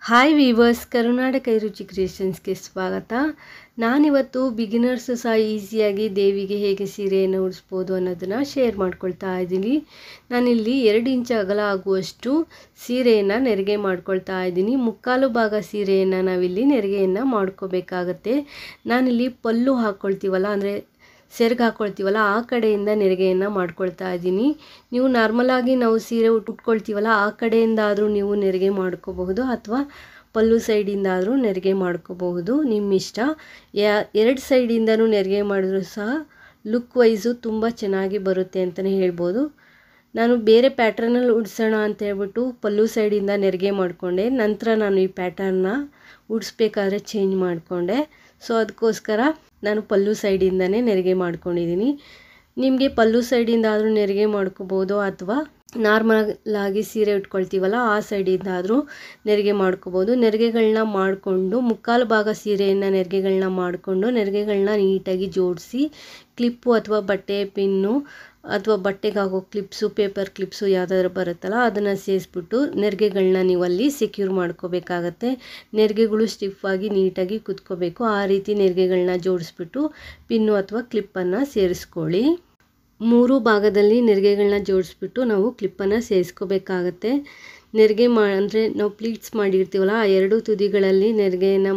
Hi viewers, ಕರುನಾಡ ಕೈರುಚಿ ಕ್ರಿಯೇಷನ್ಸ್ಗೆ ಸ್ವಾಗತ. ನಾನಿವತ್ತು beginners ಸಹ ಈಸಿಯಾಗಿ ದೇವಿಗೆ ಹೇಗೆ ಸೀರೆಯನ್ನು ಉಡಿಸ್ಬೋದು ಅನ್ನೋದನ್ನು ಶೇರ್ ಮಾಡ್ಕೊಳ್ತಾ ಇದ್ದೀನಿ. ನಾನಿಲ್ಲಿ 2 ಇಂಚ್ ಅಗಲ ಆಗುವಷ್ಟು ಸೀರೆಯನ್ನು ನೆರಿಗೆ ಮಾಡ್ಕೊಳ್ತಾ ಇದ್ದೀನಿ. ಮುಕ್ಕಾಲು ಭಾಗ ಸೀರೆಯನ್ನು ನಾವಿಲ್ಲಿ ನೆರಿಗೆಯನ್ನು ಮಾಡ್ಕೋಬೇಕಾಗತ್ತೆ. ನಾನಿಲ್ಲಿ ಪಲ್ಲು ಹಾಕ್ಕೊಳ್ತೀವಲ್ಲ, ಅಂದರೆ ಸೆರಗು ಹಾಕ್ಕೊಳ್ತೀವಲ್ಲ, ಆ ಕಡೆಯಿಂದ ನೆರಿಗೆಯನ್ನು ಮಾಡ್ಕೊಳ್ತಾ ಇದ್ದೀನಿ. ನೀವು ನಾರ್ಮಲಾಗಿ ನಾವು ಸೀರೆ ಉಟ್ಕೊಳ್ತೀವಲ್ಲ, ಆ ಕಡೆಯಿಂದ ಆದರೂ ನೀವು ನೆರಿಗೆ ಮಾಡ್ಕೋಬಹುದು, ಅಥವಾ ಪಲ್ಲು ಸೈಡಿಂದ ಆದರೂ ನೆರಿಗೆ ಮಾಡ್ಕೋಬಹುದು, ನಿಮ್ಮ ಇಷ್ಟ. 2 ಸೈಡಿಂದನೂ ನೆರಿಗೆ ಮಾಡಿದ್ರೂ ಸಹ ಲುಕ್ ವೈಸು ತುಂಬ ಚೆನ್ನಾಗಿ ಬರುತ್ತೆ ಅಂತಲೇ ಹೇಳ್ಬೋದು. ನಾನು ಬೇರೆ ಪ್ಯಾಟ್ರನಲ್ಲಿ ಉಡ್ಸೋಣ ಅಂತ ಹೇಳ್ಬಿಟ್ಟು ಪಲ್ಲು ಸೈಡಿಂದ ನೆರಿಗೆ ಮಾಡಿಕೊಂಡೆ. ನಂತರ ನಾನು ಈ ಪ್ಯಾಟರ್ನ ಉಡಿಸ್ಬೇಕಾದ್ರೆ ಚೇಂಜ್ ಮಾಡಿಕೊಂಡೆ. ಸೊ ಅದಕ್ಕೋಸ್ಕರ ನಾನು ಪಲ್ಲು ಸೈಡಿಂದನೇ ನೆರಿಗೆ ಮಾಡ್ಕೊಂಡಿದ್ದೀನಿ. ನಿಮಗೆ ಪಲ್ಲು ಸೈಡಿಂದ ಆದರೂ ನೆರಿಗೆ ಮಾಡ್ಕೋಬೋದು, ಅಥವಾ ನಾರ್ಮಲಾಗಿ ಸೀರೆ ಉಟ್ಕೊಳ್ತೀವಲ್ಲ ಆ ಸೈಡಿಂದ ಆದರೂ ನೆರಿಗೆ ಮಾಡ್ಕೋಬೋದು. ನೆರಿಗೆಗಳನ್ನ ಮಾಡಿಕೊಂಡು ಮುಕ್ಕಾಲು ಭಾಗ ಸೀರೆಯನ್ನು ನೆರಿಗೆಗಳನ್ನ ಮಾಡಿಕೊಂಡು ನೆರಿಗೆಗಳನ್ನ ನೀಟಾಗಿ ಜೋಡಿಸಿ ಕ್ಲಿಪ್ಪು ಅಥವಾ ಬಟ್ಟೆ ಪಿನ್ನು ಅಥವಾ ಬಟ್ಟೆಗೆ ಹಾಕೋ ಕ್ಲಿಪ್ಸು, ಪೇಪರ್ ಕ್ಲಿಪ್ಸು ಯಾವುದಾದ್ರೂ ಬರುತ್ತಲ್ಲ ಅದನ್ನು ಸೇರಿಸ್ಬಿಟ್ಟು ನೆರಿಗೆಗಳನ್ನ ನೀವು ಅಲ್ಲಿ ಸೆಕ್ಯೂರ್ ಮಾಡ್ಕೋಬೇಕಾಗತ್ತೆ. ನೆರಿಗೆಗಳು ಸ್ಟಿಫಾಗಿ ನೀಟಾಗಿ ಕುತ್ಕೋಬೇಕು. ಆ ರೀತಿ ನೆರಿಗೆಗಳನ್ನ ಜೋಡಿಸ್ಬಿಟ್ಟು ಪಿನ್ನು ಅಥವಾ ಕ್ಲಿಪ್ಪನ್ನು ಸೇರಿಸ್ಕೊಳ್ಳಿ. 3 ಭಾಗದಲ್ಲಿ ನೆರಿಗೆಗಳನ್ನ ಜೋಡಿಸ್ಬಿಟ್ಟು ನಾವು ಕ್ಲಿಪ್ಪನ್ನು ಸೇರಿಸ್ಕೋಬೇಕಾಗತ್ತೆ. ನೆರಿಗೆ ಅಂದರೆ ನಾವು ಪ್ಲೀಟ್ಸ್ ಮಾಡಿರ್ತೀವಲ್ಲ, ಆ 2 ತುದಿಗಳಲ್ಲಿ ನೆರಿಗೆಯನ್ನು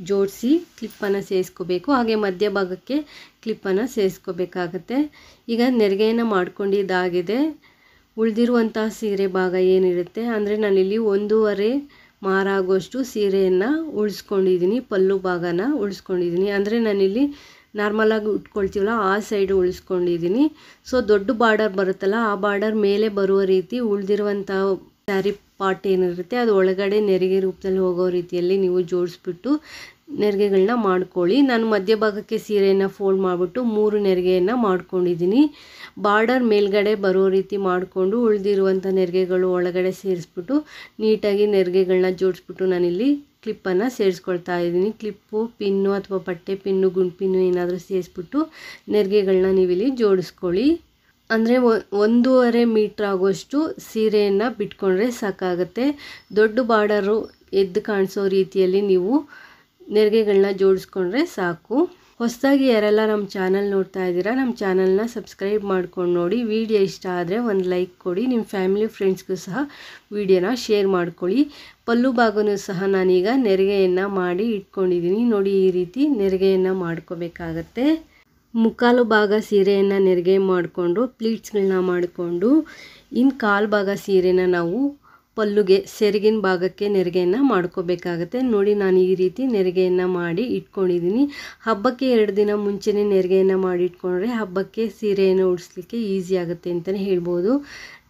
ಜೋಡಿಸಿ ಕ್ಲಿಪ್ಪನ್ನು ಸೇರಿಸ್ಕೋಬೇಕು. ಹಾಗೆ ಮಧ್ಯಭಾಗಕ್ಕೆ ಕ್ಲಿಪ್ಪನ್ನು ಸೇರಿಸ್ಕೋಬೇಕಾಗತ್ತೆ. ಈಗ ನೆರಿಗೆಯನ್ನು ಮಾಡ್ಕೊಂಡಿದ್ದಾಗಿದೆ. ಉಳಿದಿರುವಂಥ ಸೀರೆ ಭಾಗ ಏನಿರುತ್ತೆ, ಅಂದರೆ ನಾನಿಲ್ಲಿ 1.5 ಮಾರ ಆಗುವಷ್ಟು ಸೀರೆಯನ್ನು ಉಳಿಸ್ಕೊಂಡಿದ್ದೀನಿ, ಪಲ್ಲು ಭಾಗನ ಉಳಿಸ್ಕೊಂಡಿದ್ದೀನಿ. ಅಂದರೆ ನಾನಿಲ್ಲಿ ನಾರ್ಮಲಾಗಿ ಉಟ್ಕೊಳ್ತೀವಲ್ಲ ಆ ಸೈಡು ಉಳಿಸ್ಕೊಂಡಿದ್ದೀನಿ. ಸೊ ದೊಡ್ಡ ಬಾರ್ಡರ್ ಬರುತ್ತಲ್ಲ, ಆ ಬಾರ್ಡರ್ ಮೇಲೆ ಬರುವ ರೀತಿ ಉಳಿದಿರುವಂಥ ಸ್ಯಾರಿ ಪಾರ್ಟ್ ಏನಿರುತ್ತೆ ಅದು ಒಳಗಡೆ ನೆರಿಗೆ ರೂಪದಲ್ಲಿ ಹೋಗೋ ರೀತಿಯಲ್ಲಿ ನೀವು ಜೋಡಿಸ್ಬಿಟ್ಟು ನೆರಿಗೆಗಳನ್ನ ಮಾಡ್ಕೊಳ್ಳಿ. ನಾನು ಮಧ್ಯಭಾಗಕ್ಕೆ ಸೀರೆಯನ್ನು ಫೋಲ್ಡ್ ಮಾಡಿಬಿಟ್ಟು 3 ನೆರಿಗೆಯನ್ನು ಮಾಡ್ಕೊಂಡಿದ್ದೀನಿ. ಬಾರ್ಡರ್ ಮೇಲ್ಗಡೆ ಬರೋ ರೀತಿ ಮಾಡಿಕೊಂಡು ಉಳಿದಿರುವಂಥ ನೆರಿಗೆಗಳು ಒಳಗಡೆ ಸೇರಿಸ್ಬಿಟ್ಟು ನೀಟಾಗಿ ನೆರಿಗೆಗಳನ್ನ ಜೋಡಿಸ್ಬಿಟ್ಟು ನಾನಿಲ್ಲಿ ಕ್ಲಿಪ್ಪನ್ನು ಸೇರಿಸ್ಕೊಳ್ತಾ ಇದ್ದೀನಿ. ಕ್ಲಿಪ್ಪು, ಪಿನ್ನು ಅಥವಾ ಬಟ್ಟೆ ಪಿನ್ನು, ಗುಂಡು ಪಿನ್ನು ಏನಾದರೂ ಸೇರಿಸ್ಬಿಟ್ಟು ನೆರಿಗೆಗಳನ್ನ ನೀವಿಲ್ಲಿ ಜೋಡಿಸ್ಕೊಳ್ಳಿ. ಅಂದರೆ 1.5 ಮೀಟ್ರ್ ಆಗುವಷ್ಟು ಸೀರೆಯನ್ನು ಬಿಟ್ಕೊಂಡ್ರೆ ಸಾಕಾಗುತ್ತೆ. ದೊಡ್ಡ ಬಾರ್ಡರು ಎದ್ದು ಕಾಣಿಸೋ ರೀತಿಯಲ್ಲಿ ನೀವು ನೆರಿಗೆಗಳನ್ನ ಜೋಡಿಸ್ಕೊಂಡ್ರೆ ಸಾಕು. ಹೊಸದಾಗಿ ಯಾರೆಲ್ಲ ನಮ್ಮ ಚಾನಲ್ ನೋಡ್ತಾ ಇದ್ದೀರಾ, ನಮ್ಮ ಚಾನಲ್ನ ಸಬ್ಸ್ಕ್ರೈಬ್ ಮಾಡ್ಕೊಂಡು ನೋಡಿ. ವಿಡಿಯೋ ಇಷ್ಟ ಆದರೆ ಒಂದು ಲೈಕ್ ಕೊಡಿ. ನಿಮ್ಮ ಫ್ಯಾಮಿಲಿ ಫ್ರೆಂಡ್ಸ್ಗೂ ಸಹ ವಿಡಿಯೋನ ಶೇರ್ ಮಾಡ್ಕೊಳ್ಳಿ. ಪಲ್ಲು ಭಾಗನೂ ಸಹ ನಾನೀಗ ನೆರಿಗೆಯನ್ನು ಮಾಡಿ ಇಟ್ಕೊಂಡಿದ್ದೀನಿ. ನೋಡಿ, ಈ ರೀತಿ ನೆರಿಗೆಯನ್ನು ಮಾಡ್ಕೋಬೇಕಾಗತ್ತೆ. ಮುಕ್ಕಾಲು ಭಾಗ ಸೀರೆಯನ್ನು ನೆರಿಗೆ ಮಾಡಿಕೊಂಡು ಪ್ಲೀಟ್ಸ್ಗಳನ್ನ ಮಾಡಿಕೊಂಡು ಇನ್ನು ಕಾಲು ಭಾಗ ಸೀರೆನ ನಾವು ಪಲ್ಲುಗೆ ಸೆರಗಿನ ಭಾಗಕ್ಕೆ ನೆರಿಗೆಯನ್ನು ಮಾಡ್ಕೋಬೇಕಾಗತ್ತೆ. ನೋಡಿ, ನಾನು ಈ ರೀತಿ ನೆರಿಗೆಯನ್ನು ಮಾಡಿ ಇಟ್ಕೊಂಡಿದ್ದೀನಿ. ಹಬ್ಬಕ್ಕೆ 2 ದಿನ ಮುಂಚೆನೇ ನೆರಿಗೆಯನ್ನು ಮಾಡಿ ಇಟ್ಕೊಂಡ್ರೆ ಹಬ್ಬಕ್ಕೆ ಸೀರೆಯನ್ನು ಉಡಿಸ್ಲಿಕ್ಕೆ ಈಸಿ ಆಗುತ್ತೆ ಅಂತಲೇ ಹೇಳ್ಬೋದು.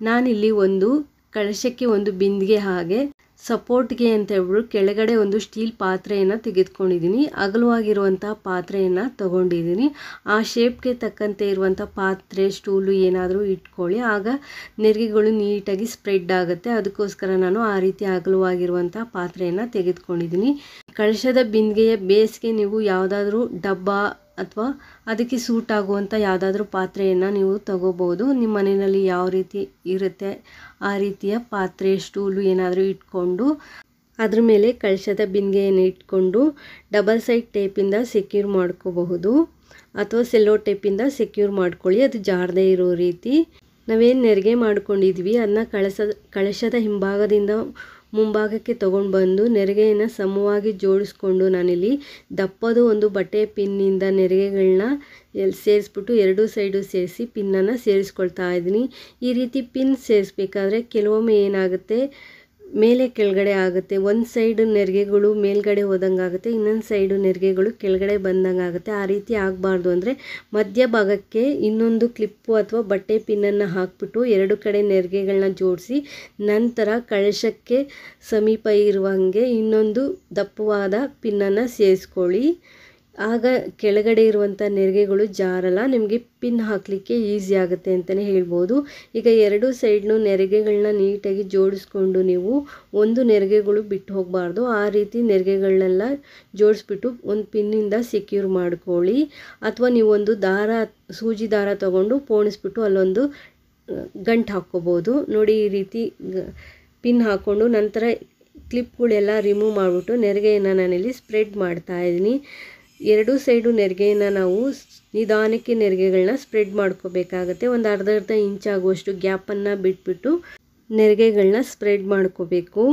ನಾನಿಲ್ಲಿ ಒಂದು ಕಳಶಕ್ಕೆ ಒಂದು ಬಿಂದಿಗೆ ಹಾಗೆ ಸಪೋರ್ಟ್ಗೆ ಅಂತ ಹೇಳ್ಬಿಟ್ಟು ಕೆಳಗಡೆ ಒಂದು ಸ್ಟೀಲ್ ಪಾತ್ರೆಯನ್ನು ತೆಗೆದುಕೊಂಡಿದ್ದೀನಿ. ಅಗಲವಾಗಿರುವಂಥ ಪಾತ್ರೆಯನ್ನು ತಗೊಂಡಿದ್ದೀನಿ. ಆ ಶೇಪ್ಗೆ ತಕ್ಕಂತೆ ಇರುವಂಥ ಪಾತ್ರೆ, ಸ್ಟೂಲು ಏನಾದರೂ ಇಟ್ಕೊಳ್ಳಿ, ಆಗ ನೆರಿಗೆಗಳು ನೀಟಾಗಿ ಸ್ಪ್ರೆಡ್ ಆಗುತ್ತೆ. ಅದಕ್ಕೋಸ್ಕರ ನಾನು ಆ ರೀತಿ ಅಗಲವಾಗಿರುವಂಥ ಪಾತ್ರೆಯನ್ನು ತೆಗೆದುಕೊಂಡಿದ್ದೀನಿ. ಕಳಶದ ಬಿಂದಿಗೆಯ ಬೇಸ್ಗೆ ನೀವು ಯಾವುದಾದ್ರೂ ಡಬ್ಬ ಅಥವಾ ಅದಕ್ಕೆ ಸೂಟ್ ಆಗುವಂಥ ಯಾವುದಾದ್ರೂ ಪಾತ್ರೆಯನ್ನು ನೀವು ತಗೋಬೋದು. ನಿಮ್ಮ ಮನೆಯಲ್ಲಿ ಯಾವ ರೀತಿ ಇರುತ್ತೆ ಆ ರೀತಿಯ ಪಾತ್ರೆ, ಸ್ಟೂಲು ಏನಾದರೂ ಇಟ್ಕೊಂಡು ಅದ್ರ ಮೇಲೆ ಕಳಶದ ಬಿಂದಿಗೆಯನ್ನು ಇಟ್ಕೊಂಡು ಡಬಲ್ ಸೈಡ್ ಟೇಪಿಂದ ಸೆಕ್ಯೂರ್ ಮಾಡ್ಕೋಬಹುದು, ಅಥವಾ ಸೆಲ್ಲೋ ಟೇಪಿಂದ ಸೆಕ್ಯೂರ್ ಮಾಡ್ಕೊಳ್ಳಿ, ಅದು ಜಾರದೇ ಇರೋ ರೀತಿ. ನಾವೇನು ನೆರಿಗೆ ಮಾಡ್ಕೊಂಡಿದ್ವಿ ಅದನ್ನ ಕಳಶದ ಹಿಂಭಾಗದಿಂದ ಮುಂಭಾಗಕ್ಕೆ ತೊಗೊಂಡು ಬಂದು ನೆರಿಗೆಯನ್ನು ಸಮವಾಗಿ ಜೋಡಿಸ್ಕೊಂಡು ನಾನಿಲ್ಲಿ ದಪ್ಪದು ಒಂದು ಬಟ್ಟೆ ಪಿನ್ನಿಂದ ನೆರಿಗೆಗಳನ್ನ ಸೇರಿಸ್ಬಿಟ್ಟು 2 ಸೈಡು ಸೇರಿಸಿ ಪಿನ್ನನ್ನು ಸೇರಿಸ್ಕೊಳ್ತಾ ಇದ್ದೀನಿ. ಈ ರೀತಿ ಪಿನ್ ಸೇರಿಸ್ಬೇಕಾದ್ರೆ ಕೆಲವೊಮ್ಮೆ ಏನಾಗುತ್ತೆ, ಮೇಲೆ ಕೆಳಗಡೆ ಆಗುತ್ತೆ. ಒಂದು ಸೈಡು ನೆರಿಗೆಗಳು ಮೇಲ್ಗಡೆ ಹೋದಂಗೆ ಆಗುತ್ತೆ, ಇನ್ನೊಂದು ಸೈಡು ನೆರಿಗೆಗಳು ಕೆಳಗಡೆ ಬಂದಂಗೆ ಆಗುತ್ತೆ. ಆ ರೀತಿ ಆಗಬಾರ್ದು ಅಂದರೆ ಮಧ್ಯಭಾಗಕ್ಕೆ ಇನ್ನೊಂದು ಕ್ಲಿಪ್ಪು ಅಥವಾ ಬಟ್ಟೆ ಪಿನ್ನನ್ನು ಹಾಕ್ಬಿಟ್ಟು 2 ಕಡೆ ನೆರಿಗೆಗಳನ್ನ ಜೋಡಿಸಿ ನಂತರ ಕಳಶಕ್ಕೆ ಸಮೀಪ ಇರುವಂಗೆ ಇನ್ನೊಂದು ದಪ್ಪವಾದ ಪಿನ್ನನ್ನು ಸೇರಿಸ್ಕೊಳ್ಳಿ. ಆಗ ಕೆಳಗಡೆ ಇರುವಂಥ ನೆರಿಗೆಗಳು ಜಾರಲ್ಲ, ನಿಮಗೆ ಪಿನ್ ಹಾಕಲಿಕ್ಕೆ ಈಸಿ ಆಗುತ್ತೆ ಅಂತಲೇ ಹೇಳ್ಬೋದು. ಈಗ 2 ಸೈಡ್ನು ನೆರಿಗೆಗಳನ್ನ ನೀಟಾಗಿ ಜೋಡಿಸ್ಕೊಂಡು ನೀವು ಒಂದು ನೆರಿಗೆಗಳು ಬಿಟ್ಟು ಹೋಗಬಾರ್ದು. ಆ ರೀತಿ ನೆರಿಗೆಗಳನ್ನೆಲ್ಲ ಜೋಡಿಸ್ಬಿಟ್ಟು ಒಂದು ಪಿನ್ನಿಂದ ಸೆಕ್ಯೂರ್ ಮಾಡ್ಕೊಳ್ಳಿ, ಅಥವಾ ನೀವು ಒಂದು ಸೂಜಿ ದಾರ ತೊಗೊಂಡು ಪೋಣಿಸ್ಬಿಟ್ಟು ಅಲ್ಲೊಂದು ಗಂಟು ಹಾಕ್ಕೋಬೋದು. ನೋಡಿ, ಈ ರೀತಿ ಪಿನ್ ಹಾಕ್ಕೊಂಡು ನಂತರ ಕ್ಲಿಪ್ಗಳೆಲ್ಲ ರಿಮೂವ್ ಮಾಡಿಬಿಟ್ಟು ನೆರಿಗೆಯನ್ನು ನಾನಿಲ್ಲಿ ಸ್ಪ್ರೆಡ್ ಮಾಡ್ತಾ ಇದ್ದೀನಿ. ಎರಡೂ ಸೈಡು ನೆರಿಗೆಯನ್ನು ನಾವು ನಿಧಾನಕ್ಕೆ ನೆರಿಗೆಗಳನ್ನ ಸ್ಪ್ರೆಡ್ ಮಾಡ್ಕೋಬೇಕಾಗತ್ತೆ. ಒಂದು ಅರ್ಧ ಇಂಚಾಗುವಷ್ಟು ಗ್ಯಾಪನ್ನು ಬಿಟ್ಬಿಟ್ಟು ನೆರಿಗೆಗಳನ್ನ ಸ್ಪ್ರೆಡ್ ಮಾಡ್ಕೋಬೇಕು.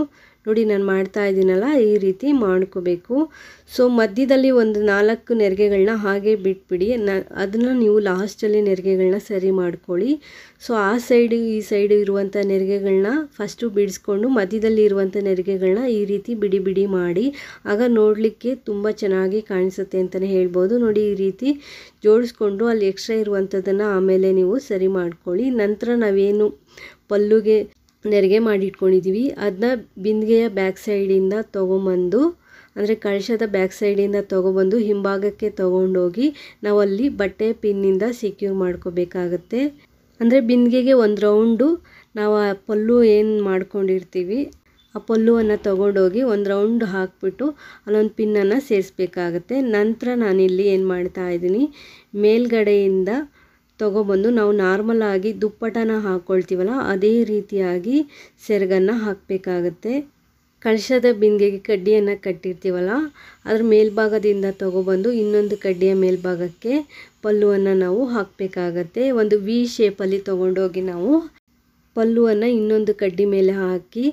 ನೋಡಿ ನಾನು ಮಾಡ್ತಾ ಇದ್ದೀನಲ್ಲ, ಈ ರೀತಿ ಮಾಡ್ಕೋಬೇಕು. ಸೊ ಮಧ್ಯದಲ್ಲಿ ಒಂದು 4 ನೆರಿಗೆಗಳನ್ನ ಹಾಗೆ ಬಿಟ್ಬಿಡಿ. ಅದನ್ನು ನೀವು ಲಾಸ್ಟಲ್ಲಿ ನೆರಿಗೆಗಳನ್ನ ಸರಿ ಮಾಡ್ಕೊಳ್ಳಿ. ಸೊ ಆ ಸೈಡು ಈ ಸೈಡು ಇರುವಂಥ ನೆರಿಗೆಗಳನ್ನ ಫಸ್ಟು ಬಿಡಿಸ್ಕೊಂಡು ಮಧ್ಯದಲ್ಲಿ ಇರುವಂಥ ನೆರಿಗೆಗಳನ್ನ ಈ ರೀತಿ ಬಿಡಿ ಬಿಡಿ ಮಾಡಿ, ಆಗ ನೋಡಲಿಕ್ಕೆ ತುಂಬ ಚೆನ್ನಾಗಿ ಕಾಣಿಸುತ್ತೆ ಅಂತಲೇ ಹೇಳ್ಬೋದು. ನೋಡಿ ಈ ರೀತಿ ಜೋಡಿಸ್ಕೊಂಡು ಅಲ್ಲಿ ಎಕ್ಸ್ಟ್ರಾ ಇರುವಂಥದ್ದನ್ನು ಆಮೇಲೆ ನೀವು ಸರಿ ಮಾಡ್ಕೊಳ್ಳಿ. ನಂತರ ನಾವೇನು ಪಲ್ಲುಗೆ ನೆರಿಗೆ ಮಾಡಿಟ್ಕೊಂಡಿದ್ದೀವಿ ಅದನ್ನ ಬಿಂದಿಗೆಯ ಬ್ಯಾಕ್ ಸೈಡಿಂದ ತೊಗೊಂಬಂದು, ಅಂದರೆ ಕಳಶದ ಬ್ಯಾಕ್ ಸೈಡಿಂದ ತೊಗೊಬಂದು ಹಿಂಭಾಗಕ್ಕೆ ತೊಗೊಂಡೋಗಿ ನಾವಲ್ಲಿ ಬಟ್ಟೆ ಪಿನ್ನಿಂದ ಸೆಕ್ಯೂರ್ ಮಾಡ್ಕೋಬೇಕಾಗತ್ತೆ. ಅಂದರೆ ಬಿಂದಿಗೆಗೆ ಒಂದು ರೌಂಡು ನಾವು ಆ ಪಲ್ಲು ಏನು ಮಾಡ್ಕೊಂಡಿರ್ತೀವಿ ಆ ಪಲ್ಲುವನ್ನು ತೊಗೊಂಡೋಗಿ ಒಂದು ರೌಂಡ್ ಹಾಕಿಬಿಟ್ಟು ಅಲ್ಲೊಂದು ಪಿನ್ನನ್ನು ಸೇರಿಸ್ಬೇಕಾಗತ್ತೆ. ನಂತರ ನಾನಿಲ್ಲಿ ಏನು ಮಾಡ್ತಾ ಇದ್ದೀನಿ, ಮೇಲ್ಗಡೆಯಿಂದ ತೊಗೊಬಂದು ನಾವು ನಾರ್ಮಲ್ ಆಗಿ ದುಪ್ಪಟನ ಹಾಕ್ಕೊಳ್ತೀವಲ್ಲ ಅದೇ ರೀತಿಯಾಗಿ ಸೆರಗನ್ನು ಹಾಕಬೇಕಾಗತ್ತೆ. ಕಳಶದ ಬಿಂದಿಗೆಗೆ ಕಡ್ಡಿಯನ್ನು ಕಟ್ಟಿರ್ತೀವಲ್ಲ ಅದ್ರ ಮೇಲ್ಭಾಗದಿಂದ ತೊಗೊಬಂದು ಇನ್ನೊಂದು ಕಡ್ಡಿಯ ಮೇಲ್ಭಾಗಕ್ಕೆ ಪಲ್ಲುವನ್ನು ನಾವು ಹಾಕಬೇಕಾಗತ್ತೆ. ಒಂದು ವಿ ಶೇಪಲ್ಲಿ ತೊಗೊಂಡೋಗಿ ನಾವು ಪಲ್ಲುವನ್ನು ಇನ್ನೊಂದು ಕಡ್ಡಿ ಮೇಲೆ ಹಾಕಿ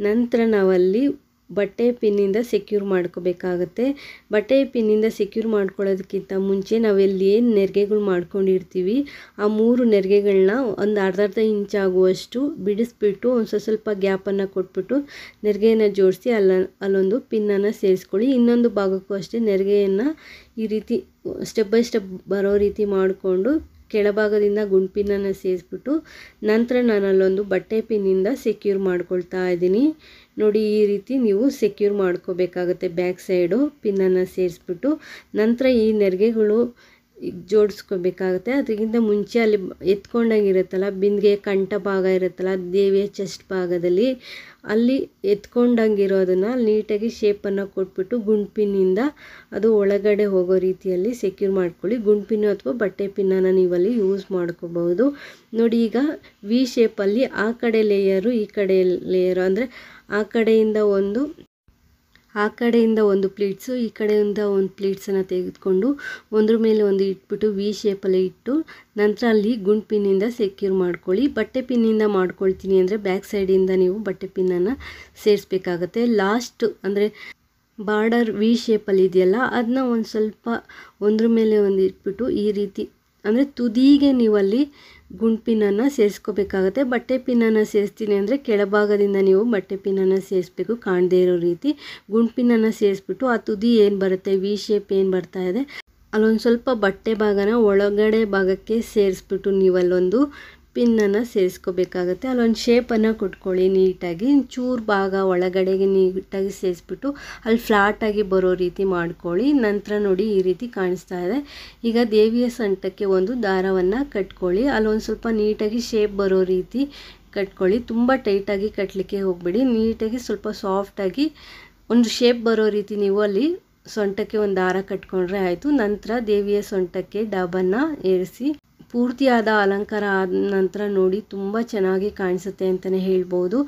ನಂತರ ನಾವಲ್ಲಿ ಬಟ್ಟೆ ಪಿನ್ನಿಂದ ಸೆಕ್ಯೂರ್ ಮಾಡ್ಕೋಬೇಕಾಗತ್ತೆ. ಬಟ್ಟೆ ಪಿನ್ನಿಂದ ಸೆಕ್ಯೂರ್ ಮಾಡ್ಕೊಳ್ಳೋದಕ್ಕಿಂತ ಮುಂಚೆ ನಾವೆಲ್ಲಿ ಏನು ನೆರಿಗೆಗಳು ಮಾಡ್ಕೊಂಡಿರ್ತೀವಿ ಆ 3 ನೆರಿಗೆಗಳನ್ನ ಒಂದು ಅರ್ಧ ಇಂಚಾಗುವಷ್ಟು ಬಿಡಿಸ್ಬಿಟ್ಟು ಒಂದು ಸ್ವಲ್ಪ ಗ್ಯಾಪನ್ನು ಕೊಟ್ಬಿಟ್ಟು ನೆರಿಗೆಯನ್ನು ಜೋಡಿಸಿ ಅಲ್ಲೊಂದು ಪಿನ್ನನ್ನು ಸೇರಿಸ್ಕೊಳ್ಳಿ. ಇನ್ನೊಂದು ಭಾಗಕ್ಕೂ ಅಷ್ಟೇ ನೆರಿಗೆಯನ್ನು ಈ ರೀತಿ ಸ್ಟೆಪ್ ಬೈ ಸ್ಟೆಪ್ ಬರೋ ರೀತಿ ಮಾಡಿಕೊಂಡು ಕೆಳಭಾಗದಿಂದ ಗುಂಡ್ಪಿನ್ನನ್ನು ಸೇರಿಸ್ಬಿಟ್ಟು ನಂತರ ನಾನು ಅಲ್ಲೊಂದು ಬಟ್ಟೆ ಪಿನ್ನಿಂದ ಸೆಕ್ಯೂರ್ ಮಾಡ್ಕೊಳ್ತಾ ಇದ್ದೀನಿ. ನೋಡಿ ಈ ರೀತಿ ನೀವು ಸೆಕ್ಯೂರ್ ಮಾಡ್ಕೋಬೇಕಾಗುತ್ತೆ. ಬ್ಯಾಕ್ ಸೈಡು ಪಿನ್ನನ್ನು ಸೇರಿಸ್ಬಿಟ್ಟು ನಂತರ ಈ ನೆರಿಗೆಗಳು ಜೋಡಿಸ್ಕೋಬೇಕಾಗುತ್ತೆ. ಅದಕ್ಕಿಂತ ಮುಂಚೆ ಅಲ್ಲಿ ಎತ್ಕೊಂಡಂಗಿರುತ್ತಲ್ಲ ಬಿಂದಿಗೆ ಕಂಠ ಭಾಗ ಇರುತ್ತಲ್ಲ ದೇವಿಯ ಚೆಸ್ಟ್ ಭಾಗದಲ್ಲಿ ಅಲ್ಲಿ ಎತ್ಕೊಂಡಂಗಿರೋದನ್ನು ನೀಟಾಗಿ ಶೇಪನ್ನು ಕೊಟ್ಬಿಟ್ಟು ಗುಂಡ್ಪಿನ್ನಿಂದ ಅದು ಒಳಗಡೆ ಹೋಗೋ ರೀತಿಯಲ್ಲಿ ಸೆಕ್ಯೂರ್ ಮಾಡ್ಕೊಳ್ಳಿ. ಗುಂಡ್ಪಿನ್ನು ಅಥವಾ ಬಟ್ಟೆ ಪಿನ್ನನ್ನು ನೀವಲ್ಲಿ ಯೂಸ್ ಮಾಡ್ಕೋಬಹುದು. ನೋಡಿ ಈಗ ವಿ ಶೇಪಲ್ಲಿ ಆ ಕಡೆ ಲೇಯರು ಈ ಕಡೆ ಲೇಯರು, ಅಂದರೆ ಆ ಕಡೆಯಿಂದ ಒಂದು ಪ್ಲೀಟ್ಸು ಈ ಕಡೆಯಿಂದ ಒಂದು ಪ್ಲೀಟ್ಸನ್ನು ತೆಗೆದುಕೊಂಡು ಒಂದ್ರ ಮೇಲೆ ಒಂದು ಇಟ್ಬಿಟ್ಟು ವಿ ಶೇಪಲ್ಲಿ ಇಟ್ಟು ನಂತರ ಅಲ್ಲಿ ಗುಂಡ್ ಪಿನ್ನಿಂದ ಸೆಕ್ಯೂರ್ ಮಾಡ್ಕೊಳ್ಳಿ. ಬಟ್ಟೆ ಪಿನ್ನಿಂದ ಮಾಡ್ಕೊಳ್ತೀನಿ ಅಂದರೆ ಬ್ಯಾಕ್ ಸೈಡಿಂದ ನೀವು ಬಟ್ಟೆ ಪಿನ್ನನ್ನು ಸೇರಿಸ್ಬೇಕಾಗತ್ತೆ. ಲಾಸ್ಟ್ ಅಂದರೆ ಬಾರ್ಡರ್ ವಿ ಶೇಪಲ್ಲಿ ಇದೆಯಲ್ಲ ಅದನ್ನ ಒಂದು ಸ್ವಲ್ಪ ಒಂದ್ರ ಮೇಲೆ ಒಂದು ಇಟ್ಬಿಟ್ಟು ಈ ರೀತಿ ಅಂದರೆ ತುದಿಗೆ ನೀವಲ್ಲಿ ಗುಂಡ್ ಪಿನ್ನನ್ನು ಸೇರಿಸ್ಕೋಬೇಕಾಗತ್ತೆ. ಬಟ್ಟೆ ಪಿನ್ನನ್ನು ಸೇರಿಸ್ತೀನಿ ಅಂದರೆ ಕೆಳಭಾಗದಿಂದ ನೀವು ಬಟ್ಟೆ ಪಿನ್ನನ್ನು ಸೇರಿಸ್ಬೇಕು, ಕಾಣದೇ ಇರೋ ರೀತಿ ಗುಂಡ್ ಪಿನ್ನನ್ನು ಸೇರಿಸ್ಬಿಟ್ಟು ಆ ತುದಿ ಏನು ಬರುತ್ತೆ ವಿ ಶೇಪ್ ಏನು ಬರ್ತಾ ಇದೆ ಅಲ್ಲೊಂದು ಸ್ವಲ್ಪ ಬಟ್ಟೆ ಭಾಗನ ಒಳಗಡೆ ಭಾಗಕ್ಕೆ ಸೇರಿಸ್ಬಿಟ್ಟು ನೀವಲ್ಲೊಂದು ಪಿನ್ನನ್ನು ಸೇರಿಸ್ಕೋಬೇಕಾಗತ್ತೆ. ಅಲ್ಲೊಂದು ಶೇಪನ್ನು ಕೊಟ್ಕೊಳ್ಳಿ ನೀಟಾಗಿ. ಚೂರು ಭಾಗ ಒಳಗಡೆಗೆ ನೀಟಾಗಿ ಸೇರಿಸ್ಬಿಟ್ಟು ಅಲ್ಲಿ ಫ್ಲಾಟಾಗಿ ಬರೋ ರೀತಿ ಮಾಡ್ಕೊಳ್ಳಿ. ನಂತರ ನೋಡಿ ಈ ರೀತಿ ಕಾಣಿಸ್ತಾ ಇದೆ. ಈಗ ದೇವಿಯ ಸೊಂಟಕ್ಕೆ ಒಂದು ದಾರವನ್ನು ಕಟ್ಕೊಳ್ಳಿ. ಅಲ್ಲೊಂದು ಸ್ವಲ್ಪ ನೀಟಾಗಿ ಶೇಪ್ ಬರೋ ರೀತಿ ಕಟ್ಕೊಳ್ಳಿ. ತುಂಬ ಟೈಟಾಗಿ ಕಟ್ಟಲಿಕ್ಕೆ ಹೋಗಬೇಡಿ, ನೀಟಾಗಿ ಸ್ವಲ್ಪ ಸಾಫ್ಟಾಗಿ ಒಂದು ಶೇಪ್ ಬರೋ ರೀತಿ ನೀವು ಅಲ್ಲಿ ಸೊಂಟಕ್ಕೆ ಒಂದು ದಾರ ಕಟ್ಕೊಂಡ್ರೆ ಆಯಿತು. ನಂತರ ದೇವಿಯ ಸೊಂಟಕ್ಕೆ ಡಬ್ಬನ್ನು ಏರಿಸಿ ಪೂರ್ತಿಯಾದ ಅಲಂಕಾರ ಆದ ನಂತರ ನೋಡಿ ತುಂಬ ಚೆನ್ನಾಗಿ ಕಾಣಿಸುತ್ತೆ ಅಂತಲೇ ಹೇಳ್ಬೋದು.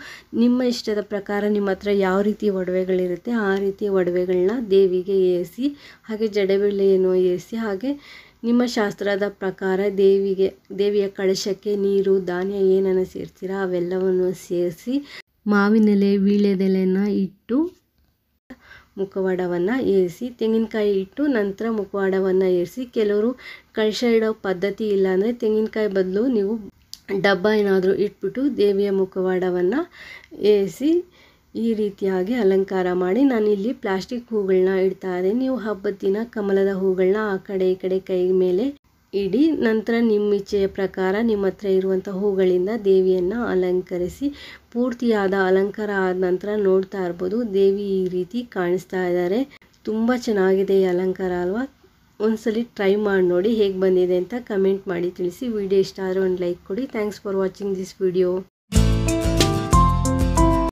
ನಿಮ್ಮ ಇಷ್ಟದ ಪ್ರಕಾರ ನಿಮ್ಮ ಹತ್ರ ಯಾವ ರೀತಿ ಒಡವೆಗಳಿರುತ್ತೆ ಆ ರೀತಿ ಒಡವೆಗಳನ್ನ ದೇವಿಗೆ ಏರಿಸಿ, ಹಾಗೆ ಜಡೆಬೆಳ್ಳೆಯನ್ನು ಏರಿಸಿ, ಹಾಗೆ ನಿಮ್ಮ ಶಾಸ್ತ್ರದ ಪ್ರಕಾರ ದೇವಿಯ ಕಳಶಕ್ಕೆ ನೀರು ಧಾನ್ಯ ಏನನ್ನು ಸೇರಿಸ್ತೀರಾ ಅವೆಲ್ಲವನ್ನು ಸೇರಿಸಿ ಮಾವಿನೆಲೆ ವೀಳ್ಯದೆಲೆಯನ್ನು ಇಟ್ಟು ಮುಖವಾಡವನ್ನು ಏರಿಸಿ, ತೆಂಗಿನಕಾಯಿ ಇಟ್ಟು ನಂತರ ಮುಖವಾಡವನ್ನು ಏರಿಸಿ. ಕೆಲವರು ಕಳಶ ಇಡೋ ಪದ್ಧತಿ ಇಲ್ಲ ಅಂದರೆ ತೆಂಗಿನಕಾಯಿ ಬದಲು ನೀವು ಡಬ್ಬ ಏನಾದರೂ ಇಟ್ಬಿಟ್ಟು ದೇವಿಯ ಮುಖವಾಡವನ್ನು ಏರಿಸಿ ಈ ರೀತಿಯಾಗಿ ಅಲಂಕಾರ ಮಾಡಿ. ನಾನಿಲ್ಲಿ ಪ್ಲಾಸ್ಟಿಕ್ ಹೂಗಳನ್ನ ಇಡ್ತಾ ಇದ್ದೀನಿ. ನೀವು ಹಬ್ಬದ ದಿನ ಕಮಲದ ಹೂಗಳನ್ನ ಆ ಕಡೆ ಈ ಕಡೆ ಕೈ ಮೇಲೆ ಇಡಿ. ನಂತರ ನಿಮ್ಮ ಇಚ್ಛೆಯ ಪ್ರಕಾರ ನಿಮ್ಮ ಹತ್ರ ಇರುವಂಥ ಹೂಗಳಿಂದ ದೇವಿಯನ್ನು ಅಲಂಕರಿಸಿ. ಪೂರ್ತಿಯಾದ ಅಲಂಕಾರ ಆದ ನಂತರ ನೋಡ್ತಾ ಇರ್ಬೋದು ದೇವಿ ಈ ರೀತಿ ಕಾಣಿಸ್ತಾ ಇದ್ದಾರೆ. ತುಂಬ ಚೆನ್ನಾಗಿದೆ ಈ ಅಲಂಕಾರ ಅಲ್ವಾ? ಒಂದ್ಸಲಿ ಟ್ರೈ ಮಾಡಿ ನೋಡಿ ಹೇಗೆ ಬಂದಿದೆ ಅಂತ ಕಮೆಂಟ್ ಮಾಡಿ ತಿಳಿಸಿ. ವಿಡಿಯೋ ಇಷ್ಟ ಆದರೆ ಒಂದು ಲೈಕ್ ಕೊಡಿ. Thanks for watching this video.